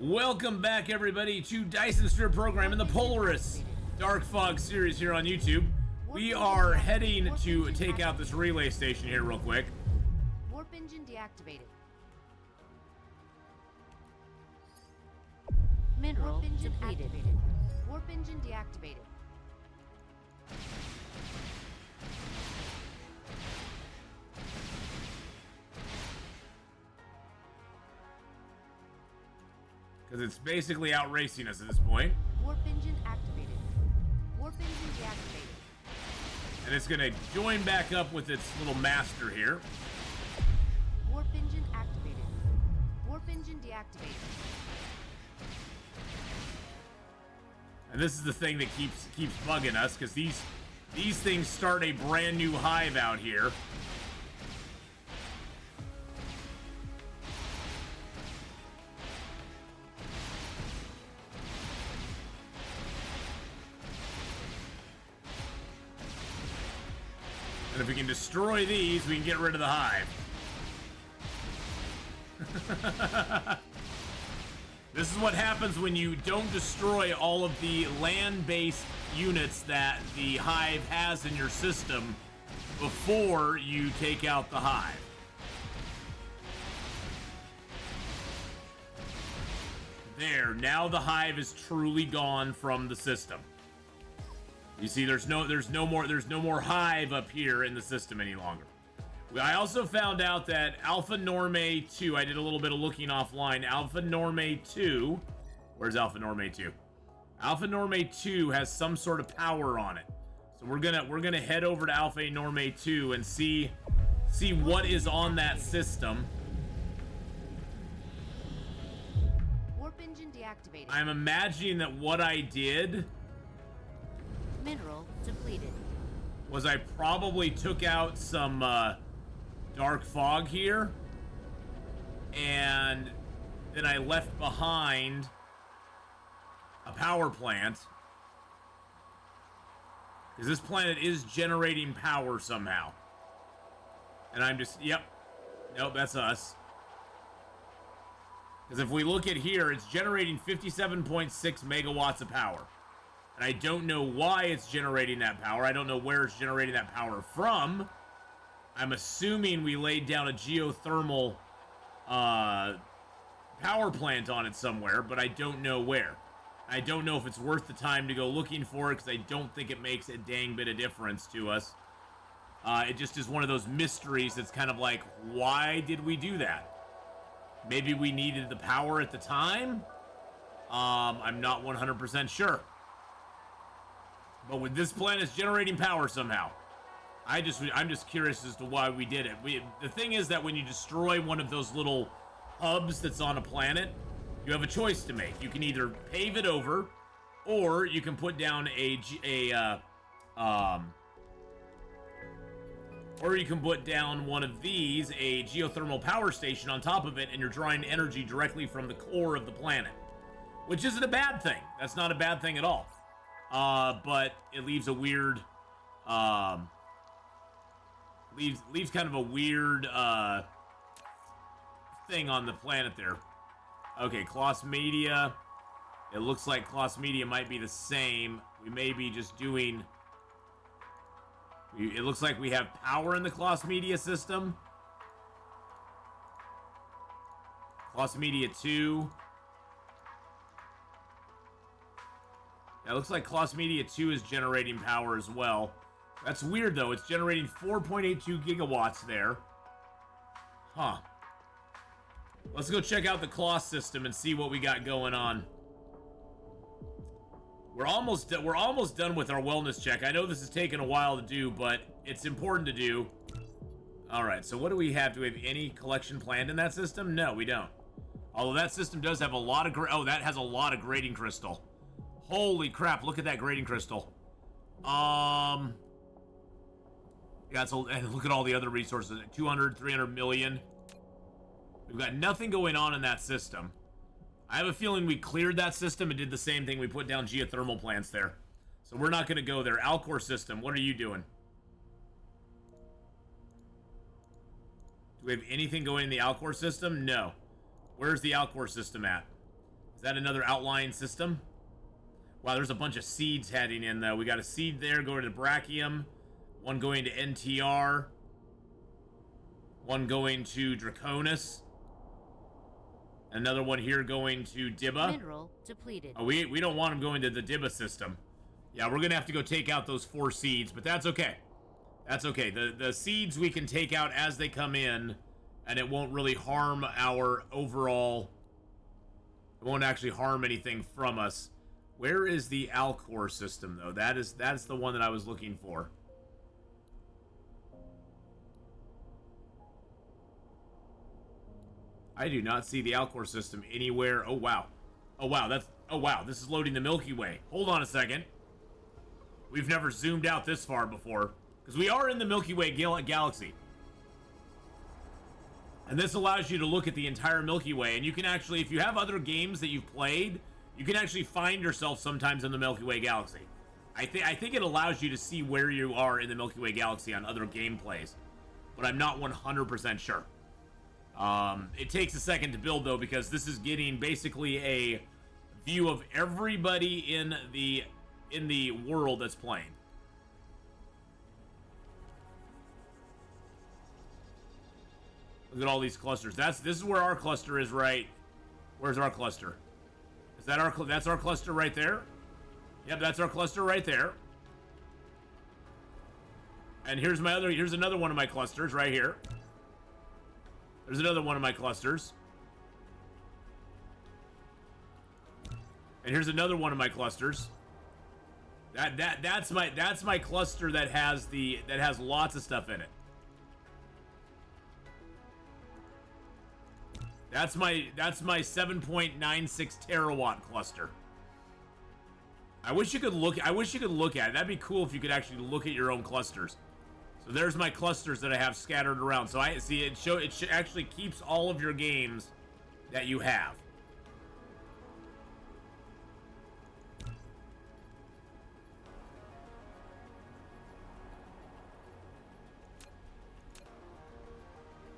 Welcome back, everybody, to Dyson Sphere Program in the Polaris Dark Fog series here on YouTube. We are heading to take out this relay station here real quick. Warp engine deactivated. Mineral depleted. Warp engine deactivated. Because it's basically outracing us at this point. Warp engine activated. Warp engine deactivated. And it's going to join back up with its little master here. Warp engine activated. Warp engine deactivated. And this is the thing that keeps bugging us, because these things start a brand new hive out here. And if we can destroy these, we can get rid of the hive. This is what happens when you don't destroy all of the land-based units that the hive has in your system before you take out the hive. There, now the hive is truly gone from the system. You see, there's no more hive up here in the system any longer. I also found out that Alpha Norme 2, I did a little bit of looking offline. Alpha Norme 2, where's Alpha Norme 2? Alpha Norme 2 has some sort of power on it. So we're gonna head over to Alpha Norme 2 and see what is on that system. Warp engine deactivated. I'm imagining that what I did Mineral depleted. was I probably took out some dark fog here, and then I left behind a power plant, because this planet is generating power somehow. And I'm just, yep, nope, that's us. Because if we look at here, it's generating 57.6 megawatts of power. And I don't know why it's generating that power. I don't know where it's generating that power from. I'm assuming we laid down a geothermal power plant on it somewhere, but I don't know where. I don't know if it's worth the time to go looking for it, because I don't think it makes a dang bit of difference to us. It just is one of those mysteries that's kind of like, why did we do that? Maybe we needed the power at the time? I'm not 100% sure. But with this planet generating power somehow, I'm just curious as to why we did it. The thing is that when you destroy one of those little hubs that's on a planet, you have a choice to make. You can either pave it over, or you can put down or you can put down one of these, a geothermal power station on top of it, and you're drawing energy directly from the core of the planet, which isn't a bad thing. That's not a bad thing at all. But it leaves a weird, leaves kind of a weird, thing on the planet there. Okay, Kloss Media. It looks like Kloss Media might be the same. We may be just doing, it looks like we have power in the Kloss Media system. Kloss Media 2. Yeah, it looks like Kloss Media 2 is generating power as well. That's weird, though. It's generating 4.82 gigawatts there. Huh. Let's go check out the Kloss system and see what we got going on. We're almost done with our wellness check. I know this is taking a while to do, but it's important to do. Alright, so what do we have? Do we have any collection planned in that system? No, we don't. Although that system does have a lot of... Oh, that has a lot of grading crystal. Holy crap, look at that grading crystal. Yeah, and look at all the other resources. 200, 300 million. We've got nothing going on in that system. I have a feeling we cleared that system and did the same thing. We put down geothermal plants there. So we're not going to go there. Alcor system, what are you doing? Do we have anything going in the Alcor system? No. Where's the Alcor system at? Is that another outlying system? Wow, there's a bunch of seeds heading in, though. We got a seed there going to Brachium. One going to NTR. One going to Draconis. Another one here going to Dibba. Mineral depleted. Oh, we don't want them going to the Dibba system. Yeah, we're going to have to go take out those 4 seeds, but that's okay. That's okay. The seeds we can take out as they come in, and it won't really harm our overall... It won't actually harm anything from us. Where is the Alcor system, though? That's the one that I was looking for. I do not see the Alcor system anywhere. Oh, wow. Oh, wow. Oh, wow. This is loading the Milky Way. Hold on a second. We've never zoomed out this far before. Because we are in the Milky Way galaxy. And this allows you to look at the entire Milky Way. And you can actually, if you have other games that you've played, you can actually find yourself sometimes in the Milky Way galaxy. I think it allows you to see where you are in the Milky Way galaxy on other gameplays. But I'm not 100% sure. It takes a second to build, though, because this is getting basically a view of everybody in the world that's playing. Look at all these clusters. This is where our cluster is, right? Where's our cluster? Is that that's our cluster right there? Yep, that's our cluster right there. And here's another one of my clusters right here. There's another one of my clusters. And here's another one of my clusters. That's my cluster that has lots of stuff in it. That's my 7.96 terawatt cluster. I wish you could look at it. That'd be cool if you could actually look at your own clusters. So there's my clusters that I have scattered around. So I see it actually keeps all of your games that you have.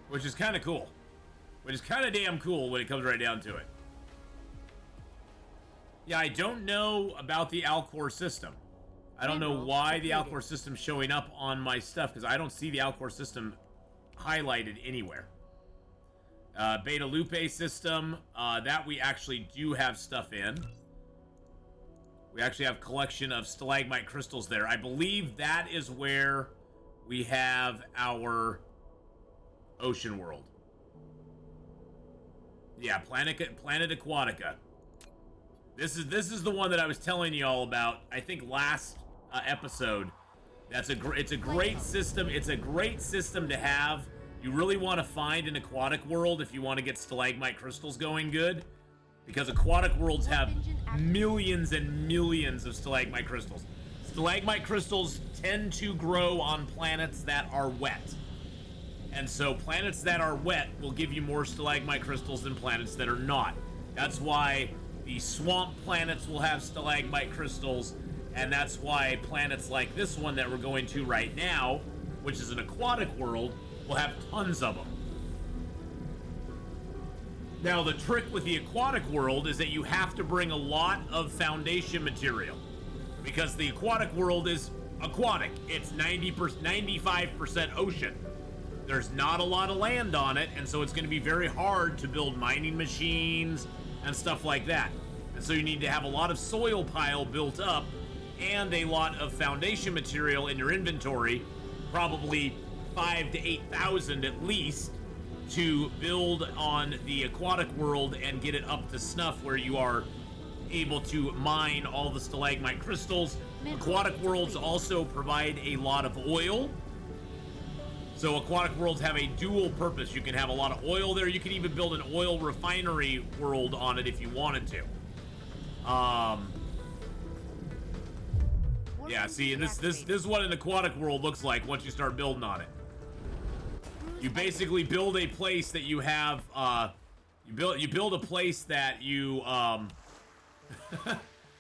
Which is kind of cool. Which is kind of damn cool when it comes right down to it. Yeah, I don't know about the Alcor system. I don't know why the Alcor system's showing up on my stuff, because I don't see the Alcor system highlighted anywhere. Beta Lupe system, that we actually do have stuff in. We actually have a collection of stalagmite crystals there. I believe that is where we have our ocean world. Yeah, Planet Aquatica. This is the one that I was telling you all about, I think last episode. It's a great system. It's a great system to have. You really want to find an aquatic world if you want to get stalagmite crystals going good, because aquatic worlds have millions and millions of stalagmite crystals. Stalagmite crystals tend to grow on planets that are wet. And so planets that are wet will give you more stalagmite crystals than planets that are not. That's why the swamp planets will have stalagmite crystals, and that's why planets like this one that we're going to right now, which is an aquatic world, will have tons of them. Now, the trick with the aquatic world is that you have to bring a lot of foundation material, because the aquatic world is aquatic. It's 95% ocean. There's not a lot of land on it, and so it's going to be very hard to build mining machines and stuff like that. And so you need to have a lot of soil pile built up and a lot of foundation material in your inventory, probably 5,000 to 8,000 at least, to build on the aquatic world and get it up to snuff where you are able to mine all the stalagmite crystals. Aquatic worlds also provide a lot of oil. So aquatic worlds have a dual purpose. You can have a lot of oil there. You can even build an oil refinery world on it if you wanted to. Yeah, see, and this is what an aquatic world looks like once you start building on it. You basically build a place that you have, you build a place that you,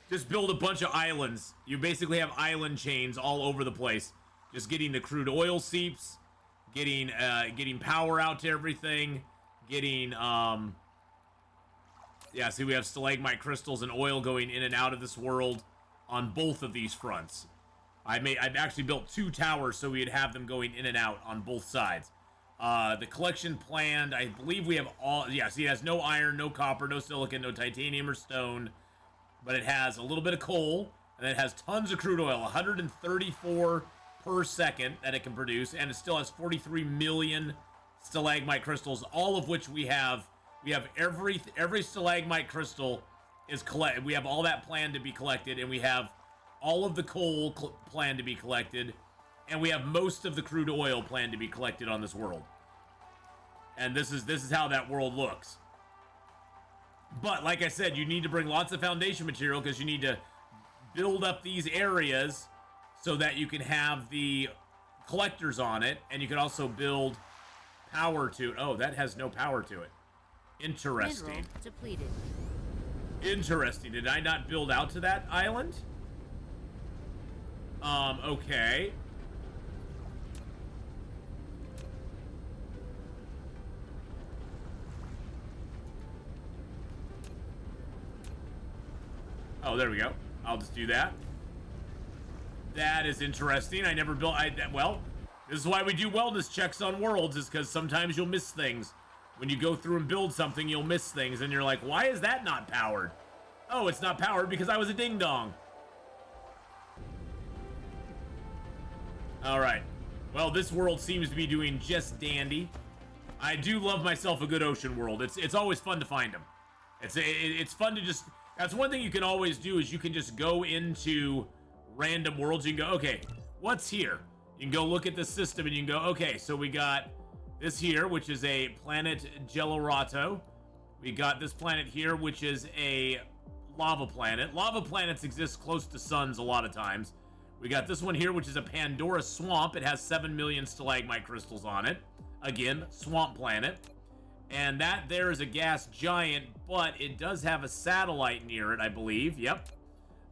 just build a bunch of islands. You basically have island chains all over the place. Just getting the crude oil seeps, getting power out to everything, getting, Yeah, see, we have stalagmite crystals and oil going in and out of this world on both of these fronts. I've actually built 2 towers so we'd have them going in and out on both sides. The collection planned, I believe we have all, yeah, see, it has no iron, no copper, no silicon, no titanium or stone, but it has a little bit of coal, and it has tons of crude oil, 134 per second that it can produce, and it still has 43 million stalagmite crystals, all of which we have every stalagmite crystal is collected. We have all that planned to be collected, and we have all of the coal planned to be collected, and we have most of the crude oil planned to be collected on this world. And this is how that world looks. But like I said, you need to bring lots of foundation material because you need to build up these areas so that you can have the collectors on it, and you can also build power to it. Oh, that has no power to it. Interesting. Mineral depleted. Interesting. Did I not build out to that island? Okay. Oh, there we go. I'll just do that. That is interesting. I never built... well, this is why we do wellness checks on worlds, is because sometimes you'll miss things. When you go through and build something, you'll miss things, and you're like, why is that not powered? Oh, it's not powered because I was a ding-dong. Alright. Well, this world seems to be doing just dandy. I do love myself a good ocean world. It's always fun to find them. It's fun to just... That's one thing you can always do, is you can just go into random worlds. You can go, okay, what's here? You can go look at the system and you can go, okay, so we got this here, which is a planet Gelorato. We got this planet here, which is a lava planet. Lava planets exist close to suns a lot of times. We got this one here, which is a Pandora swamp. It has 7 million stalagmite crystals on it. Again, swamp planet. And that there is a gas giant, but it does have a satellite near it, I believe. Yep.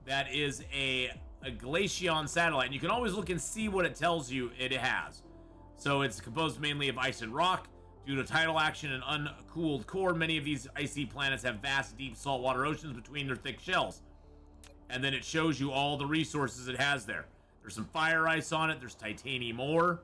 That is a Glaceon satellite. And you can always look and see what it tells you it has. So it's composed mainly of ice and rock. Due to tidal action and uncooled core, many of these icy planets have vast, deep saltwater oceans between their thick shells. And then it shows you all the resources it has there. There's some fire ice on it. There's titanium ore.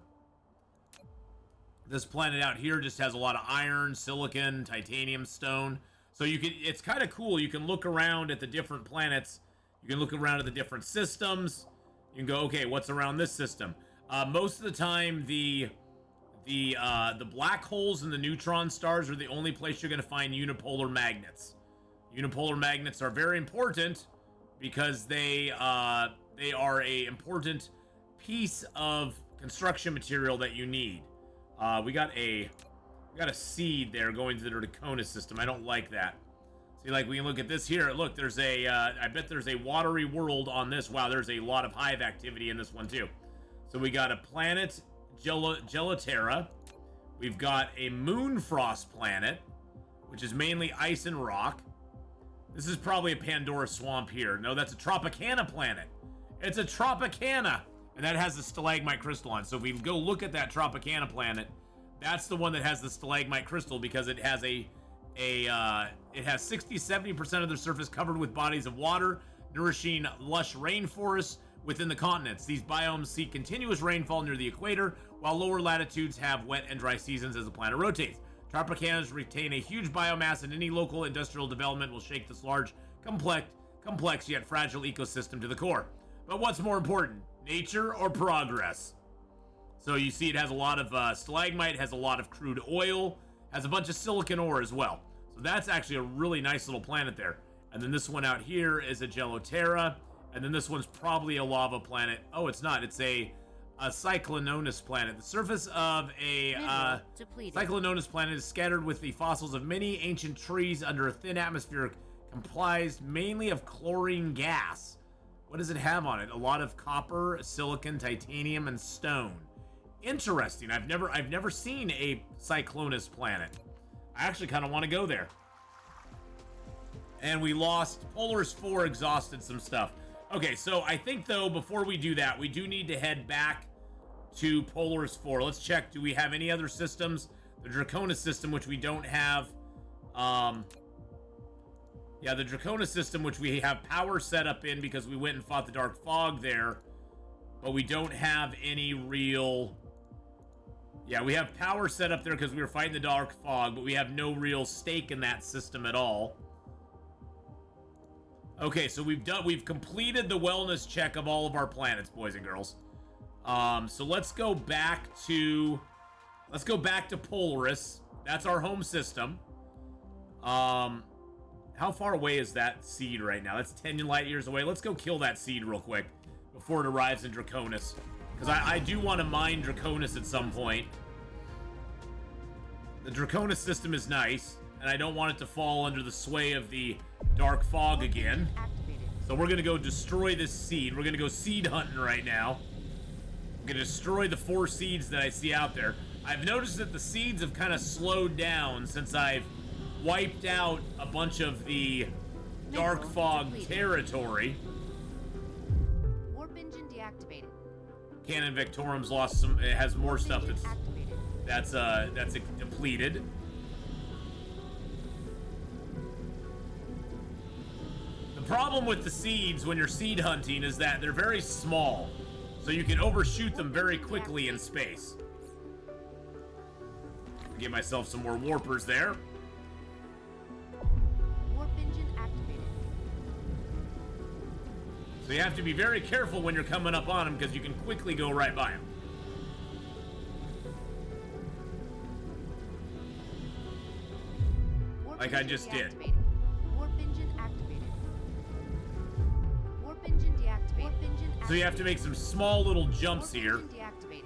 This planet out here just has a lot of iron, silicon, titanium, stone. So you can, it's kind of cool. You can look around at the different planets. You can look around at the different systems. You can go, okay, what's around this system? Most of the time, the black holes and the neutron stars are the only place you're going to find unipolar magnets. Unipolar magnets are very important because they are a important piece of construction material that you need. We got a seed there going to the Dracona system. I don't like that. See, like, we can look at this here. Look, there's a, I bet there's a watery world on this. Wow, there's a lot of hive activity in this one, too. So we got a planet, Gelaterra. We've got a Moonfrost planet, which is mainly ice and rock. This is probably a Pandora swamp here. No, that's a Tropicana planet. It's a Tropicana. And that has the stalagmite crystal on. So if we go look at that Tropicana planet, that's the one that has the stalagmite crystal, because it has it has 60-70% of the surface covered with bodies of water, nourishing lush rainforests within the continents. These biomes see continuous rainfall near the equator, while lower latitudes have wet and dry seasons as the planet rotates. Tropicanas retain a huge biomass, and any local industrial development will shake this large, complex yet fragile ecosystem to the core. But what's more important, nature or progress? So you see it has a lot of stalagmite, has a lot of crude oil, has a bunch of silicon ore as well. So that's actually a really nice little planet there. And then this one out here is a Geloterra. And then this one's probably a lava planet. Oh, it's not. It's a Cyclonus planet. The surface of a Cyclonus planet is scattered with the fossils of many ancient trees under a thin atmosphere comprised mainly of chlorine gas. What does it have on it? A lot of copper, silicon, titanium, and stone. Interesting. I've never seen a Cyclonus planet. I actually kind of want to go there. And we lost Polaris 4, exhausted some stuff. Okay, so I think, though, before we do that, we do need to head back to Polaris 4. Let's check. Do we have any other systems? The Dracona system, which we don't have. Yeah, the Draconis system, which we have power set up in because we went and fought the Dark Fog there, but we don't have any real... Yeah, we have power set up there because we were fighting the Dark Fog, but we have no real stake in that system at all. Okay, so we've completed the wellness check of all of our planets, boys and girls. So let's go back to Polaris. That's our home system. How far away is that seed right now? That's 10 light years away. Let's go kill that seed real quick before it arrives in Draconis. Because I do want to mine Draconis at some point. The Draconis system is nice, and I don't want it to fall under the sway of the Dark Fog again. So we're going to go destroy this seed. We're going to go seed hunting right now. I'm going to destroy the 4 seeds that I see out there. I've noticed that the seeds have kind of slowed down since I've wiped out a bunch of the Dark Fog territory. Warp engine deactivated. Cannon Victorum's lost some. It has more stuff that's depleted. The problem with the seeds when you're seed hunting is that they're very small, so you can overshoot them very quickly in space. Give myself some more warpers there. Warp engine activated. So you have to be very careful when you're coming up on them because you can quickly go right by them. Like I just did. Warp engine activated. Warp engine deactivated. Warp engine activated. So you have to make some small little jumps here. Warp engine deactivated.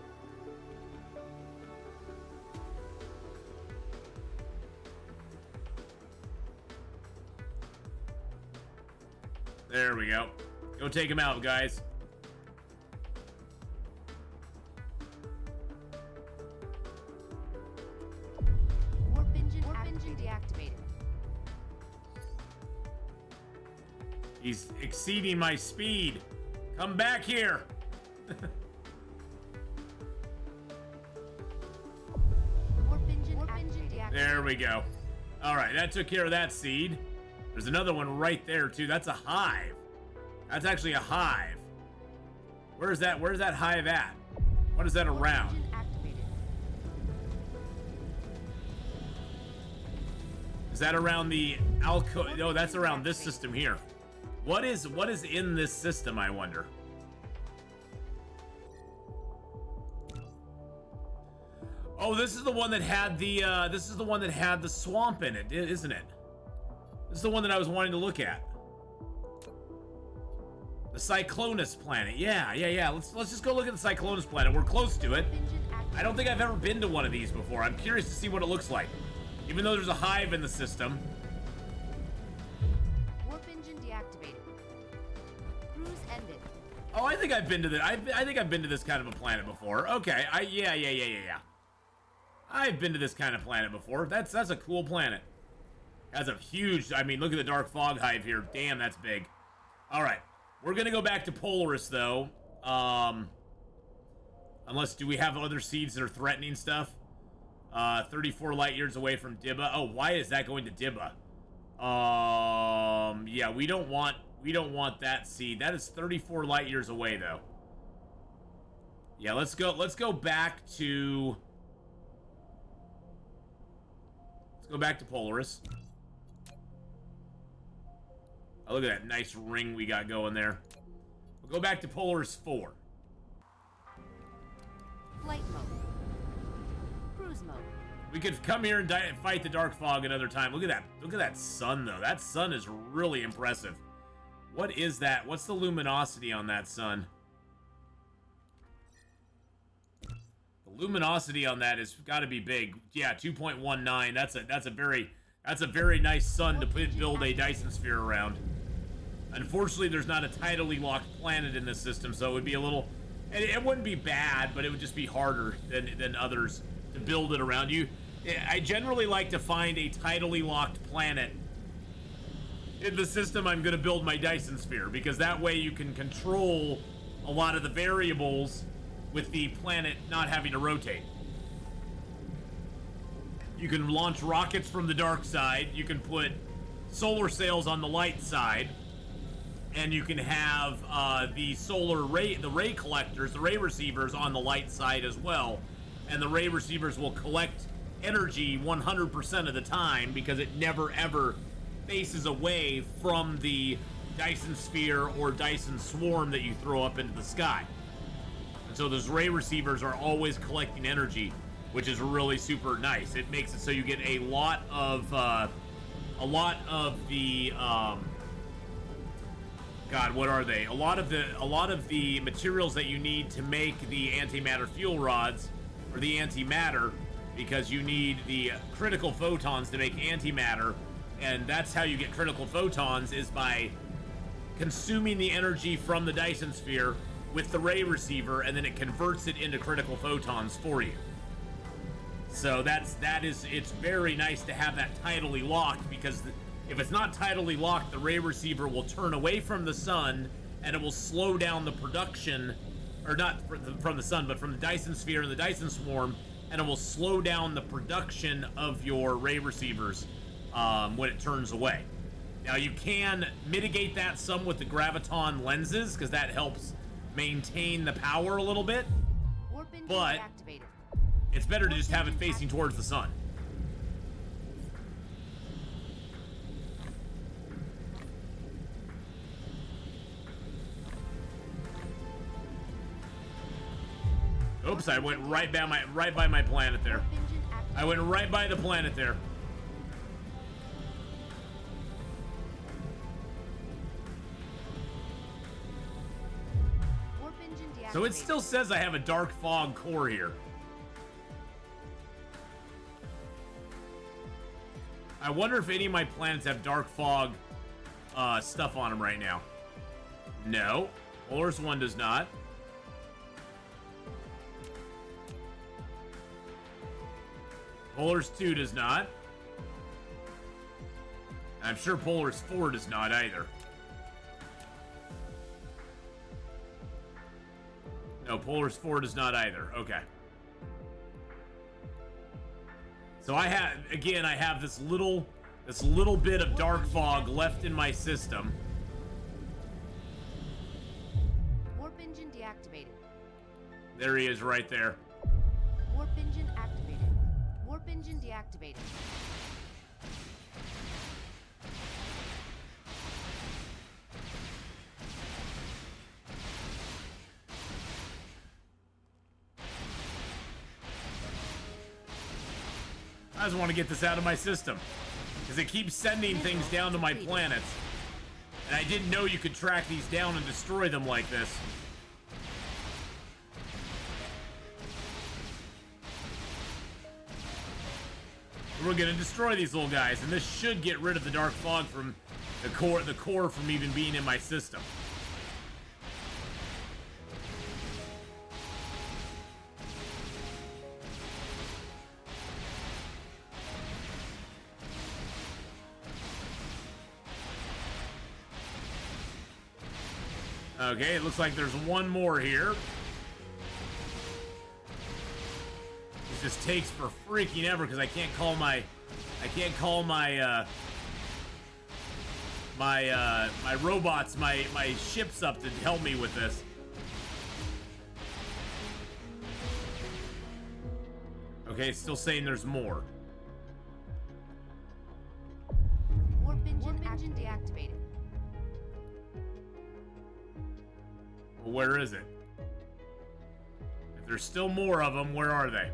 There we go. Go take him out, guys. Warp engine deactivated. He's exceeding my speed. Come back here. Warp engine deactivated. There we go. All right, that took care of that seed. There's another one right there too. That's a hive. That's actually a hive. Where's that hive at? What is that around? Engine activated. Is that around the alcove? No, that's around this system here. What is in this system, I wonder? Oh, this is the one that had the swamp in it, isn't it? This is the one that I was wanting to look at. The Cyclonus planet. Yeah. Let's just go look at the Cyclonus planet. We're close to it. I don't think I've ever been to one of these before. I'm curious to see what it looks like. Even though there's a hive in the system. Warp engine deactivated. Cruise ended. Oh, I think I've been to this. I think I've been to this kind of a planet before. Okay. Yeah. I've been to this kind of planet before. That's a cool planet. That's a huge. I mean, look at the Dark Fog hive here. Damn, that's big. All right. We're going to go back to Polaris, though. Unless, do we have other seeds that are threatening stuff? 34 light years away from Dibba. Oh, why is that going to Dibba? Yeah, we don't want that seed. That is 34 light years away, though. Yeah, let's go back to Polaris. Oh, look at that nice ring we got going there. We'll go back to Polaris 4. Flight mode. Cruise mode. We could come here and fight the Dark Fog another time. Look at that. Look at that sun, though. That sun is really impressive. What is that? What's the luminosity on that sun? The luminosity on that has got to be big. Yeah, 2.19. That's a very nice sun to build a Dyson sphere around. Unfortunately, there's not a tidally locked planet in this system, so it would be a little... It wouldn't be bad, but it would just be harder than others to build it around you. I generally like to find a tidally locked planet in the system I'm going to build my Dyson sphere, because that way you can control a lot of the variables with the planet not having to rotate. You can launch rockets from the dark side. You can put solar sails on the light side, and you can have the ray collectors, the ray receivers on the light side as well. And the ray receivers will collect energy 100% of the time because it never ever faces away from the Dyson sphere or Dyson swarm that you throw up into the sky. And so those ray receivers are always collecting energy, which is really super nice. It makes it so you get a lot of the God, what are they? A lot of the materials that you need to make the antimatter fuel rods, or the antimatter, because you need the critical photons to make antimatter, and that's how you get critical photons, is by consuming the energy from the Dyson sphere with the ray receiver, and then it converts it into critical photons for you. So it's very nice to have that tidally locked, because if it's not tidally locked, the ray receiver will turn away from the sun, and it will slow down the production, or not from the sun, but from the Dyson sphere and the Dyson swarm, and it will slow down the production of your ray receivers when it turns away. Now, you can mitigate that some with the graviton lenses, because that helps maintain the power a little bit, but it's better to just have it facing towards the sun. Oops, I went right by my planet there. I went right by the planet there. So it still says I have a dark fog core here. I wonder if any of my planets have dark fog stuff on them right now. No. Polaris 1 does not. Polaris 2 does not. I'm sure Polaris 4 does not either. No, Polaris 4 does not either. Okay. So I have this little bit of dark fog left in my system. Warp engine deactivated. There he is right there. Warp engine activated. Warp engine deactivated. I just want to get this out of my system, because it keeps sending things down to my planets, and I didn't know you could track these down and destroy them like this. We're gonna destroy these little guys, and this should get rid of the dark fog from the core from even being in my system. Okay, it looks like there's one more here. This just takes for freaking ever because I can't call my robots, my ships up to help me with this. Okay, it's still saying there's more. Warp engine deactivated. Well, where is it? If there's still more of them, where are they?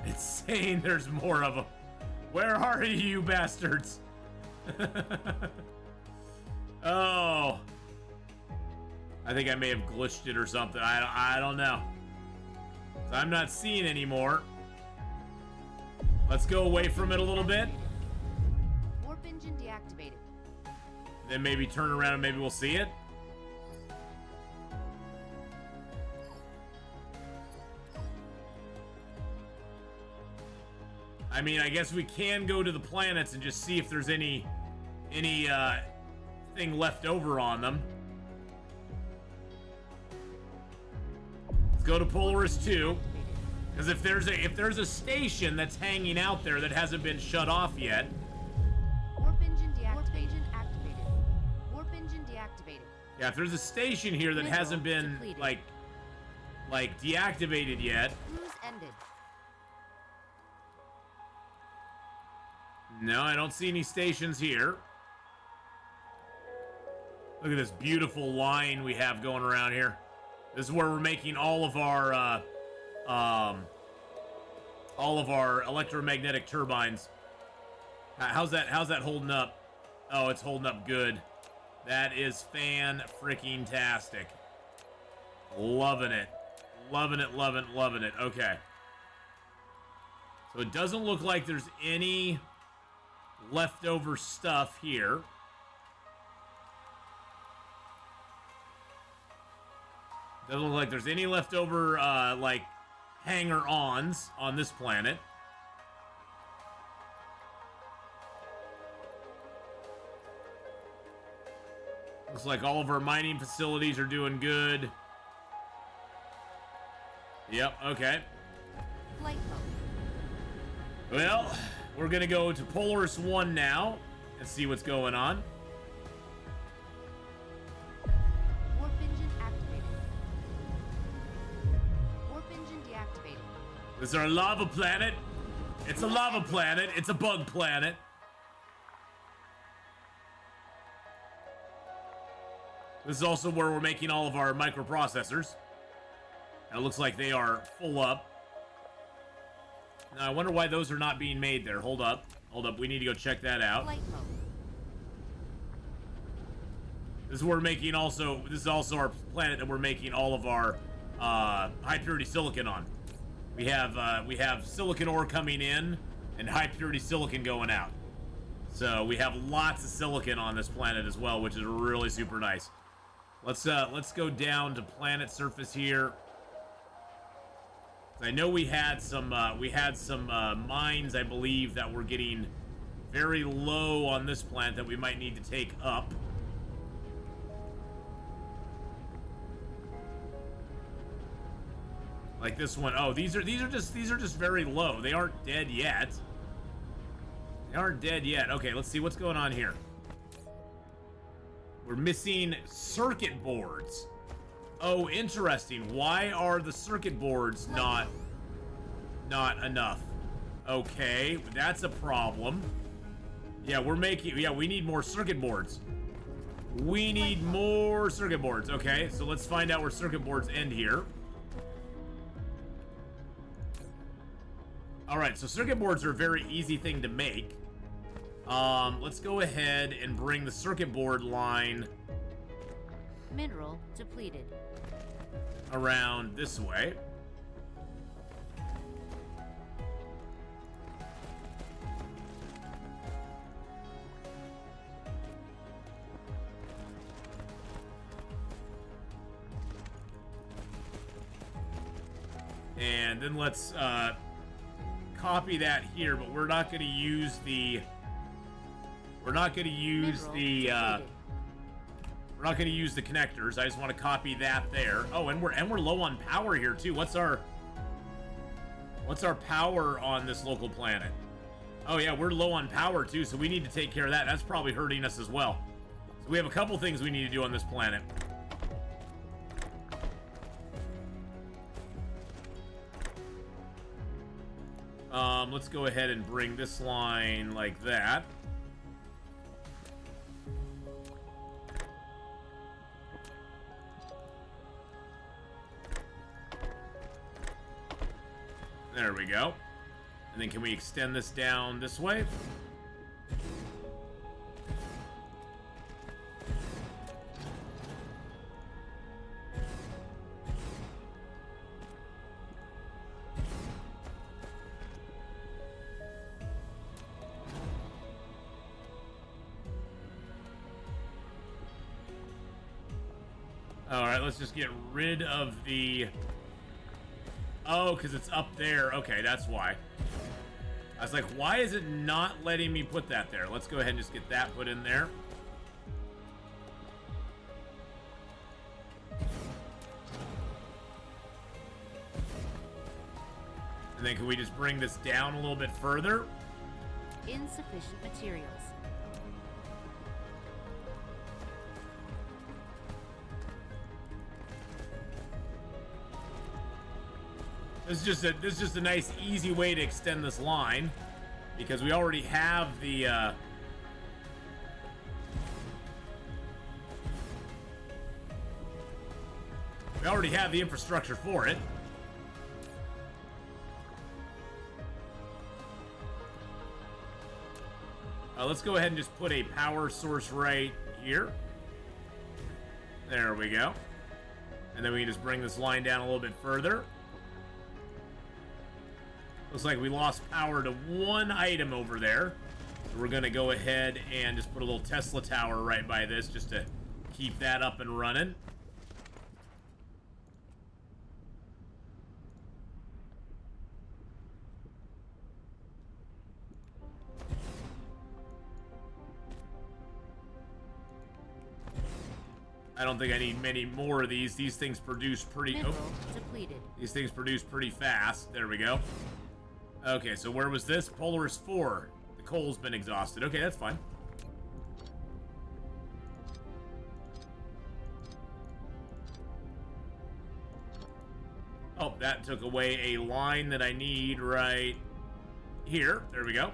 It's saying there's more of them. Where are you, you bastards? Oh. I think I may have glitched it or something. I don't know. So I'm not seeing anymore. Let's go away from it a little bit. Warp engine deactivated. Then maybe turn around and maybe we'll see it. I mean, I guess we can go to the planets and just see if there's any thing left over on them. Let's go to Polaris 2. Because if there's a station that's hanging out there that hasn't been shut off yet. Warp engine activated. Warp engine deactivated. Yeah, if there's a station here that hasn't been like deactivated yet. Cruise ended. No, I don't see any stations here. Look at this beautiful line we have going around here. This is where we're making all of our electromagnetic turbines. How's that holding up? Oh, it's holding up good. That is fan-freaking-tastic. Loving it. Loving it, loving it, loving it. Okay. So it doesn't look like there's any leftover stuff here. Doesn't look like there's any leftover, like, hanger-ons on this planet. Looks like all of our mining facilities are doing good. Yep, okay. Flight mode. Well, we're gonna go to Polaris 1 now and see what's going on. Warp engine activated. Warp engine deactivated. This is our lava planet. It's a lava planet. It's a bug planet. This is also where we're making all of our microprocessors. And it looks like they are full up. Now, I wonder why those are not being made there. Hold up. Hold up. We need to go check that out. Flight mode. This is where we're making also... This is also our planet that we're making all of our high-purity silicon on. We have silicon ore coming in and high-purity silicon going out. So we have lots of silicon on this planet as well, which is really super nice. Let's go down to planet surface here. I know we had some mines, I believe, that were getting very low on this planet that we might need to take up. Like this one. Oh, these are just very low. They aren't dead yet. They aren't dead yet. Okay, let's see what's going on here. We're missing circuit boards. Oh, interesting. Why are the circuit boards not enough? Okay, that's a problem. Yeah, we need more circuit boards. We need more circuit boards. Okay, so let's find out where circuit boards end here. All right, so circuit boards are a very easy thing to make. Let's go ahead and bring the circuit board line Mineral depleted. around this way. And then let's copy that here, but we're not going to use the connectors. I just want to copy that there. Oh, and we're low on power here too. What's our power on this local planet? Oh yeah, we're low on power too, so we need to take care of that. That's probably hurting us as well. So we have a couple things we need to do on this planet. Let's go ahead and bring this line like that. There we go. And then can we extend this down this way? Alright, let's just get rid of the... Oh, because it's up there. Okay, that's why. I was like, why is it not letting me put that there? Let's go ahead and just get that put in there. And then can we just bring this down a little bit further? Insufficient materials. This is just a nice, easy way to extend this line, because we already have the infrastructure for it. Let's go ahead and just put a power source right here. There we go. And then we can just bring this line down a little bit further. Looks like we lost power to one item over there. So we're going to go ahead and just put a little Tesla tower right by this just to keep that up and running. I don't think I need many more of these. These things produce pretty... Mineral depleted. These things produce pretty fast. There we go. Okay, so where was this? Polaris 4. The coal's been exhausted. Okay, that's fine. Oh, that took away a line that I need right here. There we go.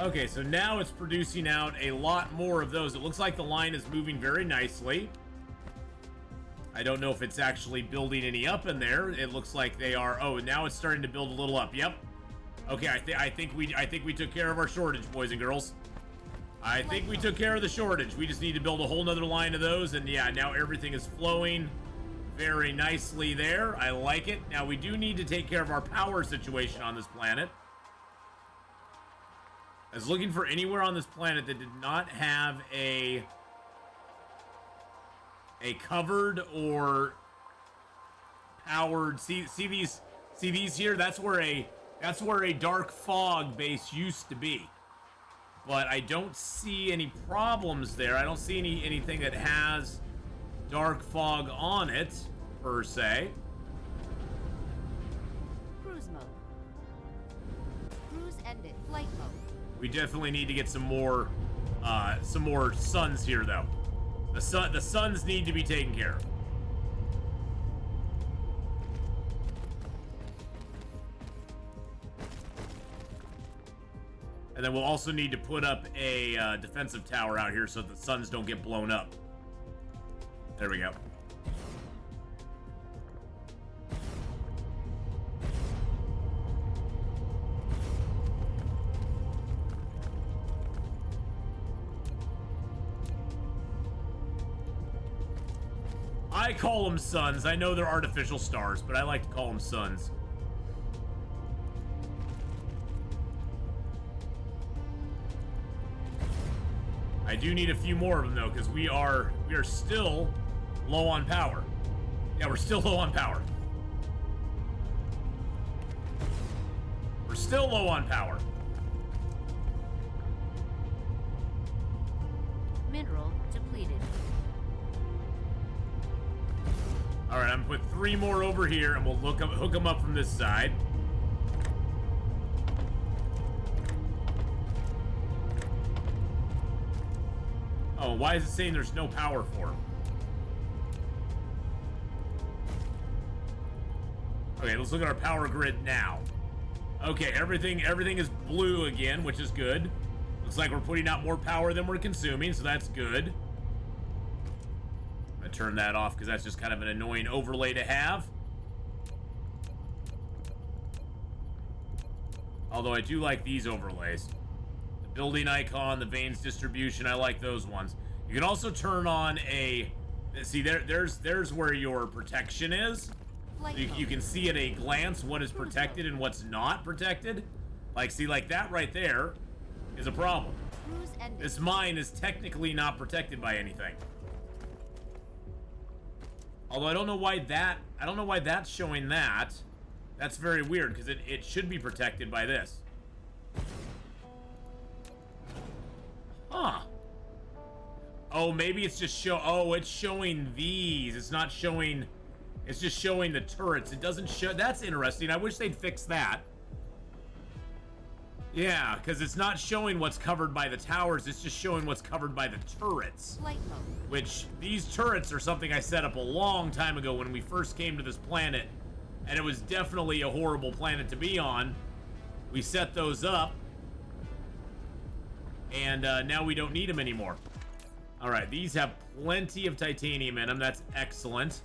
Okay, so now it's producing out a lot more of those. It looks like the line is moving very nicely. I don't know if it's actually building any up in there. It looks like they are. Oh, now it's starting to build a little up. Yep. Okay, I think we took care of our shortage, boys and girls. I think we took care of the shortage. We just need to build a whole nother line of those, and yeah, now everything is flowing very nicely there. I like it. Now we do need to take care of our power situation on this planet. I was looking for anywhere on this planet that did not have a covered or powered. See these here? That's where a dark fog base used to be. But I don't see any problems there. I don't see anything that has dark fog on it per se. Cruise mode. Cruise ended. Flight mode. We definitely need to get some more suns here, though. The suns need to be taken care of. And then we'll also need to put up a defensive tower out here so that the suns don't get blown up. There we go. I call them suns. I know they're artificial stars, but I like to call them suns. I do need a few more of them though, because we are still low on power. Yeah, we're still low on power. We're still low on power. Mineral depleted. All right, I'm gonna put 3 more over here, and we'll hook them up from this side. Oh, why is it saying there's no power for them? Okay, let's look at our power grid now. Okay, everything is blue again, which is good. Looks like we're putting out more power than we're consuming, so that's good. I'm gonna turn that off because that's just kind of an annoying overlay to have. Although I do like these overlays. The building icon, the veins distribution, I like those ones. You can also turn on a... See, there's where your protection is. You can see at a glance what is protected and what's not protected. Like, see, like that right there is a problem. This mine is technically not protected by anything. Although I don't know why that's showing that. That's very weird, because it should be protected by this. Huh. Oh, maybe it's just it's showing these. It's not showing It's just showing the turrets. It doesn't show... That's interesting. I wish they'd fix that. Yeah, because it's not showing what's covered by the towers. It's just showing what's covered by the turrets. Flight mode. Which, these turrets are something I set up a long time ago when we first came to this planet. And it was definitely a horrible planet to be on. We set those up. And now we don't need them anymore. Alright, these have plenty of titanium in them. That's excellent.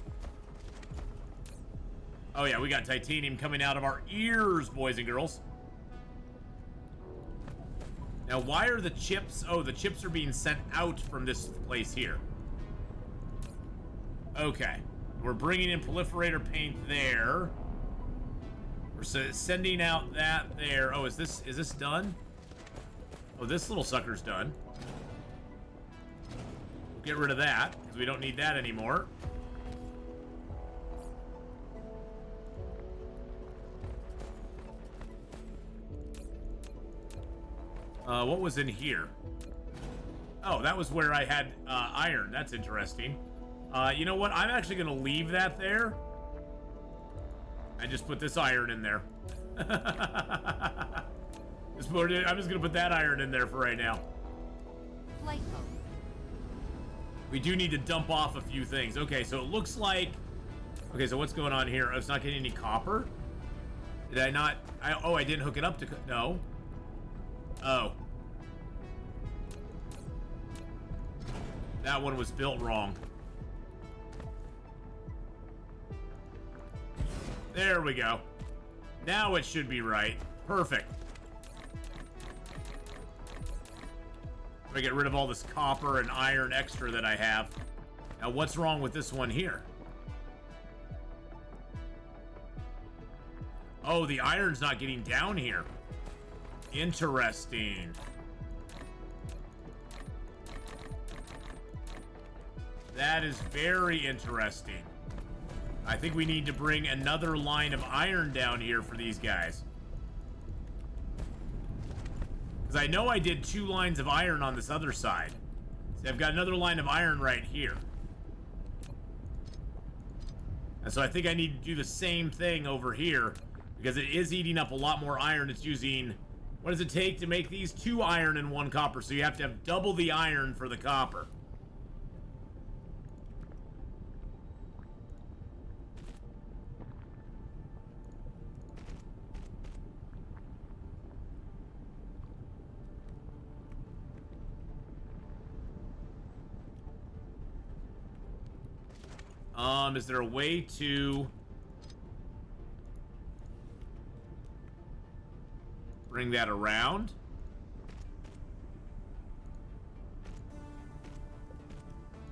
Oh yeah, we got titanium coming out of our ears, boys and girls. Now, why are the chips... Oh, the chips are being sent out from this place here. Okay. We're bringing in proliferator paint there. We're sending out that there. Oh, is this done? Oh, this little sucker's done. We'll get rid of that, because we don't need that anymore. What was in here? Oh, that was where I had iron. That's interesting. You know what? I'm actually going to leave that there. I just put this iron in there. I'm just going to put that iron in there for right now. Flight mode. We do need to dump off a few things. Okay, so it looks like... Okay, so what's going on here? Oh, it's not getting any copper? Did I not... Oh, I didn't hook it up to... No. Oh. That one was built wrong. There we go. Now it should be right. Perfect. I'm gonna get rid of all this copper and iron extra that I have. Now, what's wrong with this one here? Oh, the iron's not getting down here. Interesting. That is very interesting. I think we need to bring another line of iron down here for these guys. Because I know I did 2 lines of iron on this other side. See, I've got another line of iron right here. And so I think I need to do the same thing over here. Because it is eating up a lot more iron. It's using... What does it take to make these? 2 iron and 1 copper. So you have to have double the iron for the copper. Is there a way to bring that around?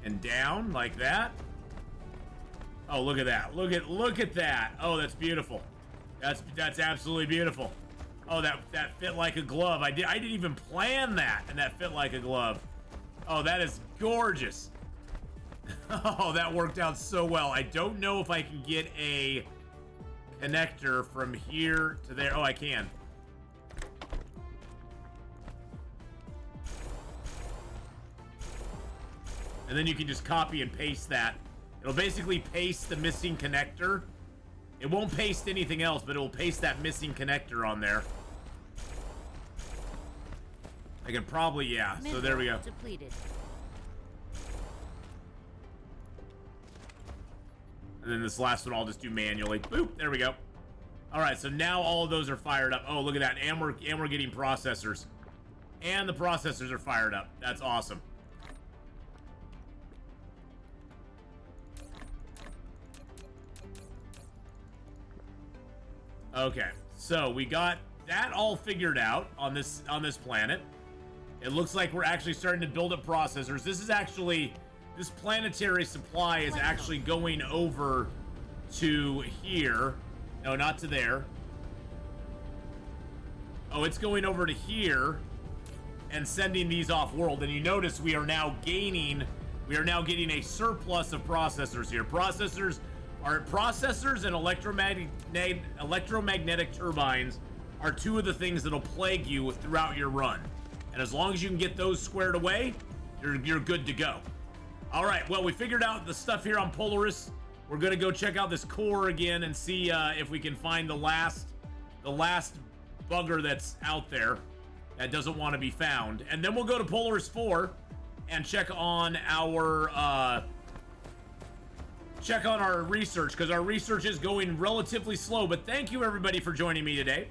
And down like that? Oh, look at that. Look at that. Oh, that's beautiful. That's absolutely beautiful. Oh, that fit like a glove. I didn't even plan that, and that fit like a glove. Oh, that is gorgeous. Oh, that worked out so well. I don't know if I can get a connector from here to there. Oh, I can. And then you can just copy and paste that. It'll basically paste the missing connector. It won't paste anything else, but it will paste that missing connector on there. I can probably, yeah. So there we go. Depleted. And then this last one I'll just do manually. Boop, there we go. All right, so now all of those are fired up. Oh, look at that. And we're getting processors. And the processors are fired up. That's awesome. Okay, so we got that all figured out on this planet. It looks like we're actually starting to build up processors. This is actually... This planetary supply is actually going over to here. No, not to there. Oh, it's going over to here and sending these off-world. And you notice we are now getting a surplus of processors here. Processors and electromagnetic turbines are 2 of the things that'll plague you throughout your run. And as long as you can get those squared away, you're good to go. All right, well, we figured out the stuff here on Polaris. We're gonna go check out this core again and see if we can find the last bugger that's out there that doesn't want to be found. And then we'll go to Polaris 4 and check on our research, because our research is going relatively slow. But thank you everybody for joining me today.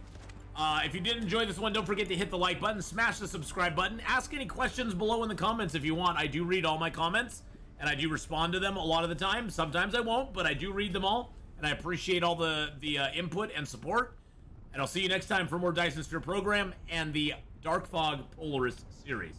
If you did enjoy this one, don't forget to hit the like button, smash the subscribe button, ask any questions below in the comments if you want. I do read all my comments, and I do respond to them a lot of the time. Sometimes I won't, but I do read them all, and I appreciate all the input and support. And I'll see you next time for more Dyson Sphere Program and the Dark Fog Polaris series.